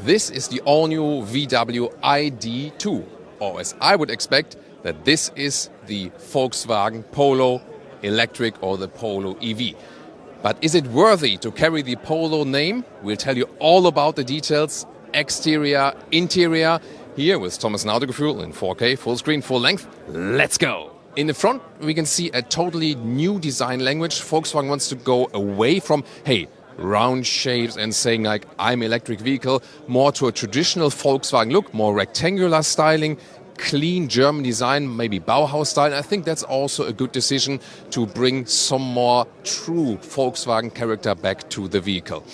This is the all-new VW ID.2, or as I would expect, that this is the Volkswagen Polo Electric or the Polo EV. But is it worthy to carry the Polo name? We'll tell you all about the details, exterior, interior, here with Thomas and Autogefühl in 4K, full screen, full length. Let's go! In the front, we can see a totally new design language. Volkswagen wants to go away from, hey, round shapes and saying like, I'm electric vehicle, more to a traditional Volkswagen look, more rectangular styling, clean German design, maybe Bauhaus style. I think that's also a good decision to bring some more true Volkswagen character back to the vehicle.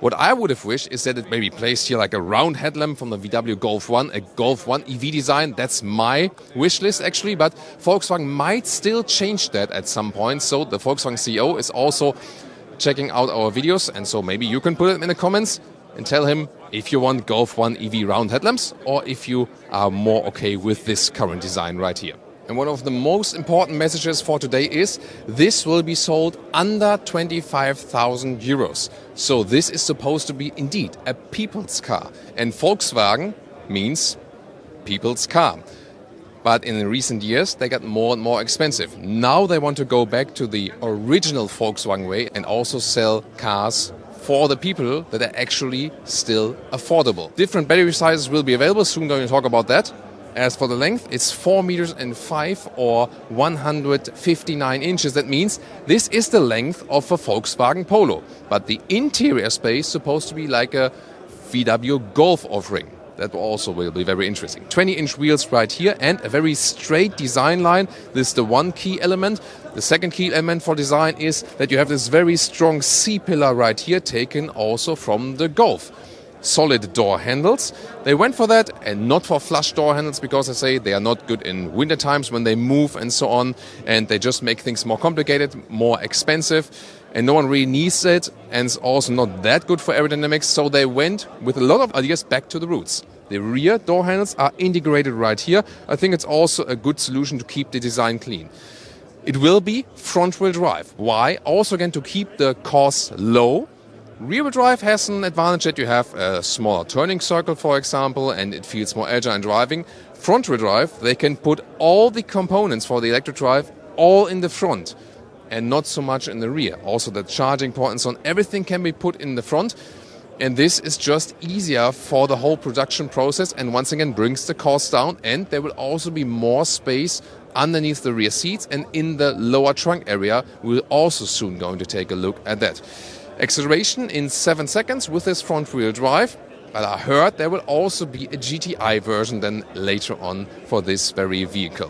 What I would have wished is that it maybe placed here like a round headlamp from the VW Golf 1, a Golf 1 EV design. That's my wish list actually, but Volkswagen might still change that at some point. So the Volkswagen CEO is also checking out our videos, and so maybe you can put it in the comments and tell him if you want Golf 1 EV round headlamps or if you are more okay with this current design right here. And one of the most important messages for today is this will be sold under 25,000 euros. So this is supposed to be indeed a people's car. And Volkswagen means people's car. But in the recent years, they got more and more expensive. Now they want to go back to the original Volkswagen way and also sell cars for the people that are actually still affordable. Different battery sizes will be available. Soon going to talk about that. As for the length, it's 4 meters and 5 or 159 inches. That means this is the length of a Volkswagen Polo. But the interior space is supposed to be like a VW Golf offering. That also will be very interesting. 20-inch wheels right here and a very straight design line. This is the one key element. The second key element for design is that you have this very strong C-pillar right here, taken also from the Golf. Solid door handles. They went for that and not for flush door handles because they say they are not good in winter times when they move and so on, and they just make things more complicated, more expensive, and no one really needs it, and it's also not that good for aerodynamics, so they went with a lot of ideas back to the roots. The rear door handles are integrated right here. I think it's also a good solution to keep the design clean. It will be front-wheel drive. Why? Also again to keep the costs low. Rear-wheel drive has an advantage that you have a smaller turning circle, for example, and it feels more agile in driving. Front-wheel drive, they can put all the components for the electric drive all in the front and not so much in the rear. Also the charging port and so on, everything can be put in the front. And this is just easier for the whole production process and once again brings the cost down, and there will also be more space underneath the rear seats and in the lower trunk area. We're also soon going to take a look at that. Acceleration in 7 seconds with this front-wheel drive, but I heard there will also be a GTI version then later on for this very vehicle.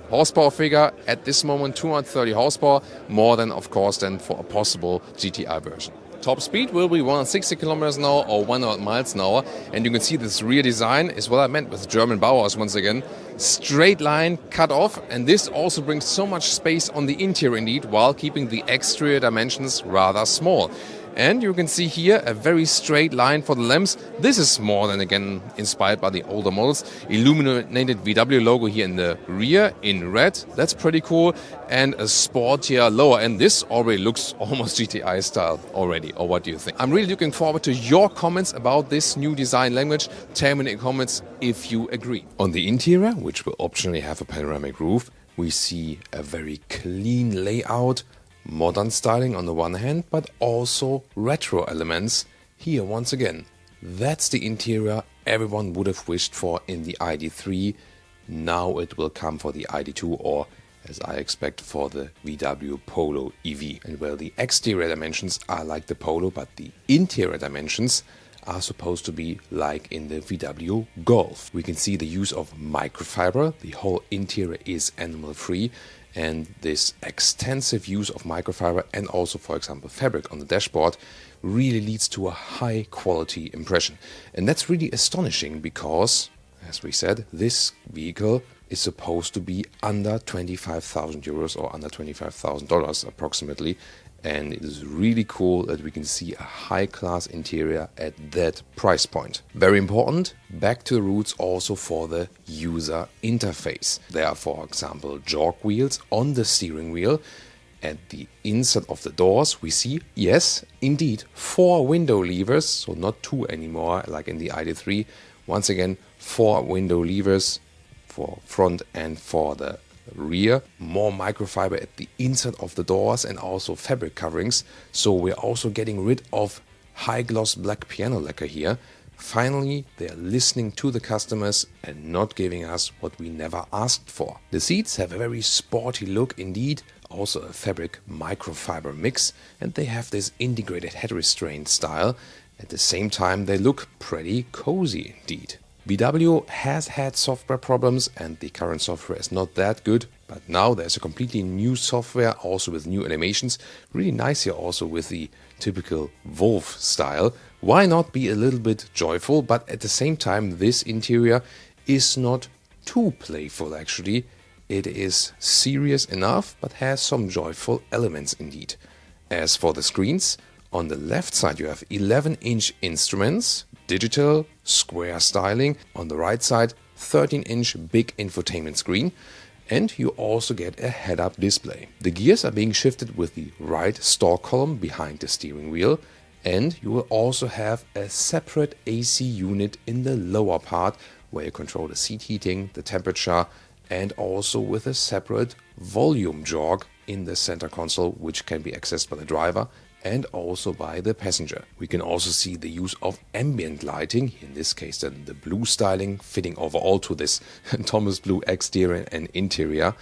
Horsepower figure at this moment 230 horsepower, more than of course than for a possible GTI version. Top speed will be 160 kilometers an hour or 100 miles an hour, and you can see this rear design is what I meant with German Bauhaus once again. Straight line cut off, and this also brings so much space on the interior indeed, while keeping the exterior dimensions rather small. And you can see here a very straight line for the lamps. This is more than again inspired by the older models. Illuminated VW logo here in the rear in red. That's pretty cool. And a sportier lower end. This already looks almost GTI style already. Or what do you think? I'm really looking forward to your comments about this new design language. Tell me in the comments if you agree. On the interior, which will optionally have a panoramic roof, we see a very clean layout. Modern styling on the one hand, but also retro elements here once again. That's the interior everyone would have wished for in the ID.3. Now it will come for the ID.2 or, as I expect, for the VW Polo EV. And well, the exterior dimensions are like the Polo, but the interior dimensions are supposed to be like in the VW Golf. We can see the use of microfiber. The whole interior is animal-free. And this extensive use of microfiber and also, for example, fabric on the dashboard really leads to a high quality impression. And that's really astonishing because, as we said, this vehicle is supposed to be under 25,000 euros or under $25,000 approximately. And it is really cool that we can see a high-class interior at that price point. Very important, back to the roots also for the user interface. There are, for example, jog wheels on the steering wheel, at the inside of the doors, we see, yes, indeed, 4 window levers, so not 2 anymore, like in the ID.3. Once again, 4 window levers for front and for the rear. More microfiber at the inside of the doors and also fabric coverings. So we're also getting rid of high gloss black piano lacquer here. Finally, they are listening to the customers and not giving us what we never asked for. The seats have a very sporty look indeed, also a fabric microfiber mix, and they have this integrated head restraint style. At the same time, they look pretty cozy indeed. VW has had software problems and the current software is not that good, but now there's a completely new software also with new animations. Really nice here also with the typical Wolf style. Why not be a little bit joyful, but at the same time this interior is not too playful actually. It is serious enough but has some joyful elements indeed. As for the screens, on the left side you have 11-inch instruments, digital, square styling. On the right side, 13-inch big infotainment screen. And you also get a head-up display. The gears are being shifted with the right stalk column behind the steering wheel. And you will also have a separate AC unit in the lower part where you control the seat heating, the temperature, and also with a separate volume jog in the center console, which can be accessed by the driver and also by the passenger. We can also see the use of ambient lighting, in this case then the blue styling, fitting overall to this Thomas blue exterior and interior.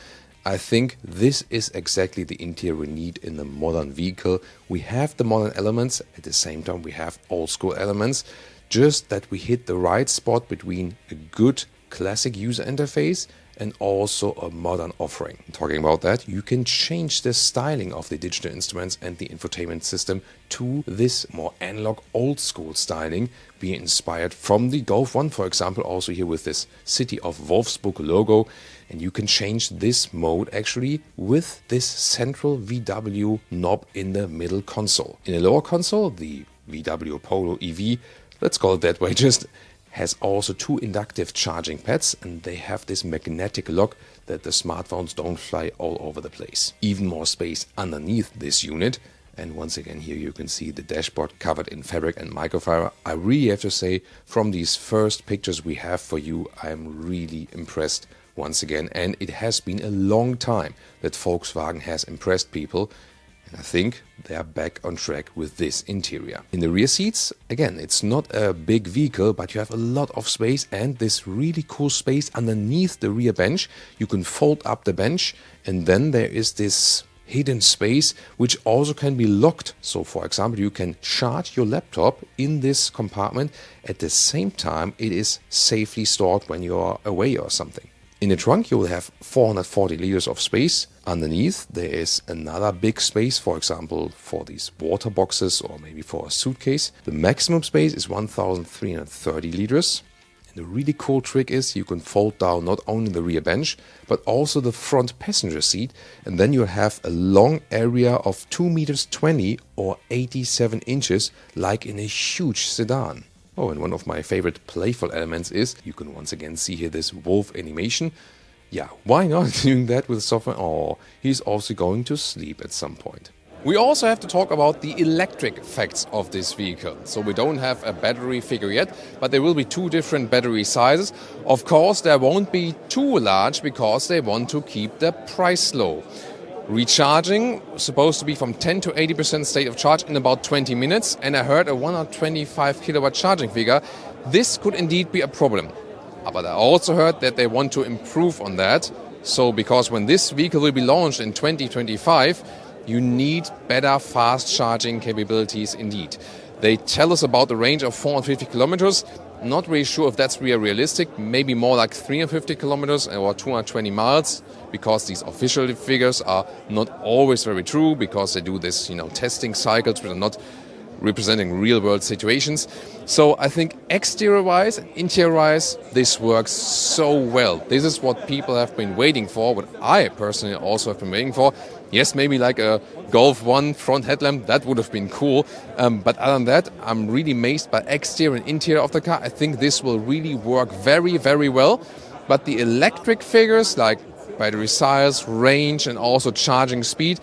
I think this is exactly the interior we need in a modern vehicle. We have the modern elements, at the same time we have old school elements, just that we hit the right spot between a good classic user interface and also a modern offering. Talking about that, you can change the styling of the digital instruments and the infotainment system to this more analog old school styling, being inspired from the Golf 1, for example, also here with this City of Wolfsburg logo. And you can change this mode actually with this central VW knob in the middle console. In the lower console, the VW Polo EV, let's call it that way, just has also 2 inductive charging pads, and they have this magnetic lock that the smartphones don't fly all over the place. Even more space underneath this unit, and once again here you can see the dashboard covered in fabric and microfiber. I really have to say, from these first pictures we have for you, I'm really impressed once again, and it has been a long time that Volkswagen has impressed people. I think they are back on track with this interior. In the rear seats, again, it's not a big vehicle, but you have a lot of space and this really cool space underneath the rear bench. You can fold up the bench and then there is this hidden space which also can be locked. So for example, you can charge your laptop in this compartment. At the same time, it is safely stored when you are away or something. In the trunk you will have 440 liters of space. Underneath there is another big space, for example for these water boxes or maybe for a suitcase. The maximum space is 1330 liters. And the really cool trick is you can fold down not only the rear bench but also the front passenger seat, and then you have a long area of 2.20 meters or 87 inches like in a huge sedan. Oh, and one of my favorite playful elements is you can once again see here this wolf animation. Yeah, why not doing that with software? Oh, he's also going to sleep at some point. We also have to talk about the electric effects of this vehicle. So we don't have a battery figure yet, but there will be 2 different battery sizes. Of course, there won't be too large because they want to keep the price low. Recharging supposed to be from 10 to 80% state of charge in about 20 minutes, and I heard a 125 kilowatt charging figure. This could indeed be a problem. But I also heard that they want to improve on that. So because when this vehicle will be launched in 2025, you need better fast charging capabilities indeed. They tell us about the range of 450 kilometers. Not really sure if that's really realistic. Maybe more like 350 kilometers or 220 miles, because these official figures are not always very true, because they do this, testing cycles which are not representing real-world situations. So I think exterior-wise and interior-wise, this works so well. This is what people have been waiting for, what I personally also have been waiting for. Yes, maybe like a Golf 1 front headlamp, that would have been cool. But other than that, I'm really amazed by exterior and interior of the car. I think this will really work very, very well. But the electric figures like battery size, range and also charging speed,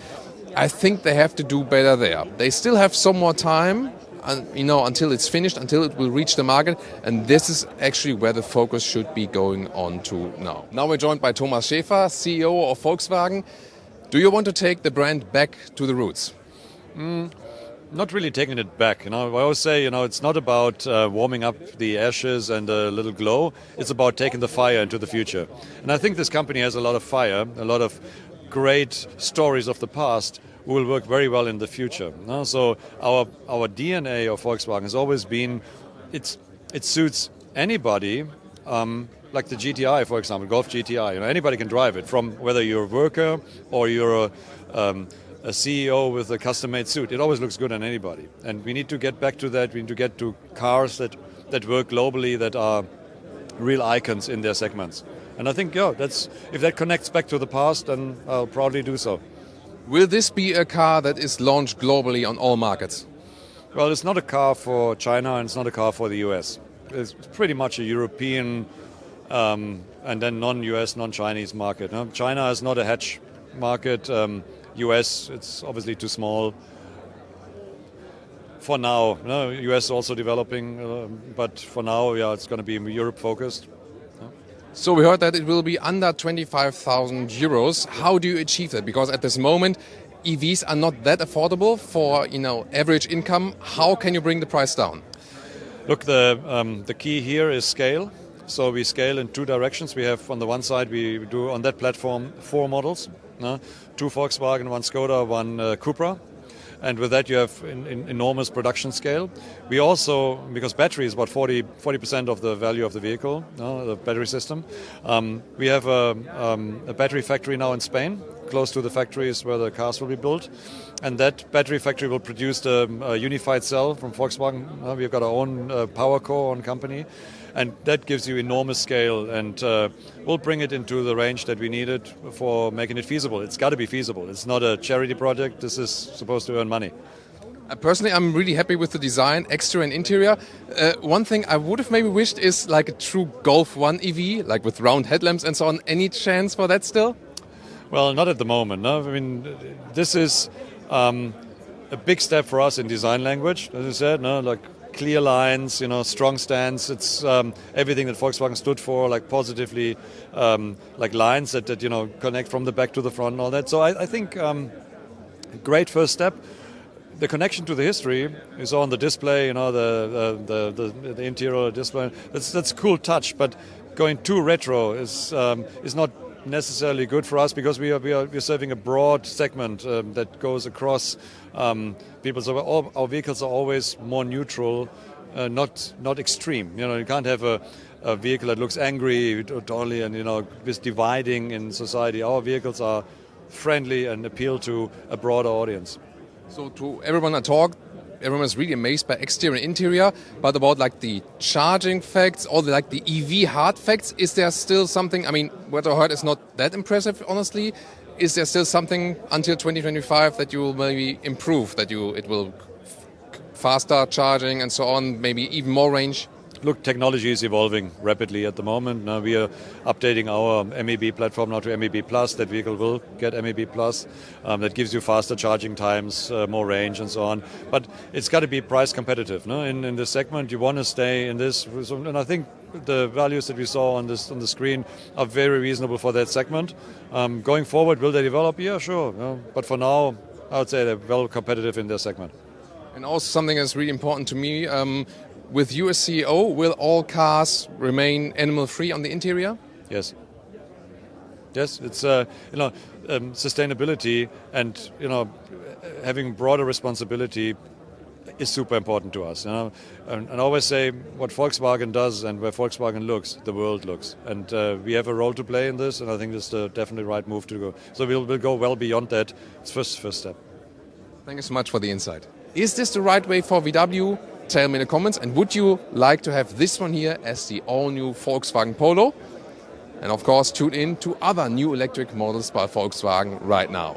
I think they have to do better there. They still have some more time, until it's finished, until it will reach the market, and this is actually where the focus should be going on to now. Now we're joined by Thomas Schäfer, CEO of Volkswagen. Do you want to take the brand back to the roots? Not really taking it back. I always say, it's not about warming up the ashes and a little glow. It's about taking the fire into the future. And I think this company has a lot of fire, a lot of great stories of the past who will work very well in the future. So our DNA of Volkswagen has always been, it suits anybody, like the GTI, for example, Golf GTI. Anybody can drive it, from whether you're a worker or you're a CEO with a custom-made suit. It always looks good on anybody. And we need to get back to that. We need to get to cars that work globally, that are real icons in their segments. And I think, if that connects back to the past, then I'll proudly do so. Will this be a car that is launched globally on all markets? Well, it's not a car for China and it's not a car for the US. It's pretty much a European and then non-US, non-Chinese market. China is not a hedge market. US, it's obviously too small. For now, US is also developing, but for now, it's going to be Europe-focused. So we heard that it will be under 25,000 euros. How do you achieve that? Because at this moment, EVs are not that affordable for average income. How can you bring the price down? Look, the key here is scale. So we scale in two directions. We have, on the one side, we do on that platform 4 models, 2 Volkswagen, 1 Skoda, 1 Cupra. And with that, you have enormous production scale. We also, because battery is about 40% of the value of the vehicle, the battery system, we have a battery factory now in Spain, close to the factories where the cars will be built. And that battery factory will produce a unified cell from Volkswagen. We've got our own power core, own company. And that gives you enormous scale, and we'll bring it into the range that we needed for making it feasible. It's got to be feasible. It's not a charity project. This is supposed to earn money. Personally, I'm really happy with the design, exterior and interior. One thing I would have maybe wished is like a true Golf 1 EV, like with round headlamps and so on. Any chance for that still? Well, not at the moment. No? I mean, this is a big step for us in design language, as I said, like clear lines, strong stance. It's everything that Volkswagen stood for, like positively, like lines that connect from the back to the front and all that. So I think a great first step. The connection to the history is on the display, the interior display. That's a cool touch, but going too retro is not necessarily good for us, because we're serving a broad segment that goes across people. So our vehicles are always more neutral, not extreme. You can't have a vehicle that looks angry totally and is dividing in society. Our vehicles are friendly and appeal to a broader audience. So to everyone I talked, everyone is really amazed by exterior and interior, but about like the charging facts or the EV hard facts, is there still something? I mean, what I heard is not that impressive, honestly. Is there still something until 2025 that you will maybe improve, that it will faster charging and so on, maybe even more range? Look, technology is evolving rapidly at the moment. Now we are updating our MEB platform now to MEB Plus. That vehicle will get MEB Plus. That gives you faster charging times, more range and so on. But it's got to be price competitive. No? In this segment, you want to stay in this. And I think the values that we saw on the screen are very reasonable for that segment. Going forward, will they develop? Yeah, sure. No? But for now, I would say they're well competitive in their segment. And also something that's really important to me, with you as CEO, will all cars remain animal-free on the interior? Yes. Yes, it's sustainability and having broader responsibility is super important to us. And I always say what Volkswagen does and where Volkswagen looks, the world looks. And we have a role to play in this, and I think this is the definitely right move to go. So we'll go well beyond that. It's first step. Thank you so much for the insight. Is this the right way for VW? Tell me in the comments. And would you like to have this one here as the all-new Volkswagen Polo? And of course, tune in to other new electric models by Volkswagen right now.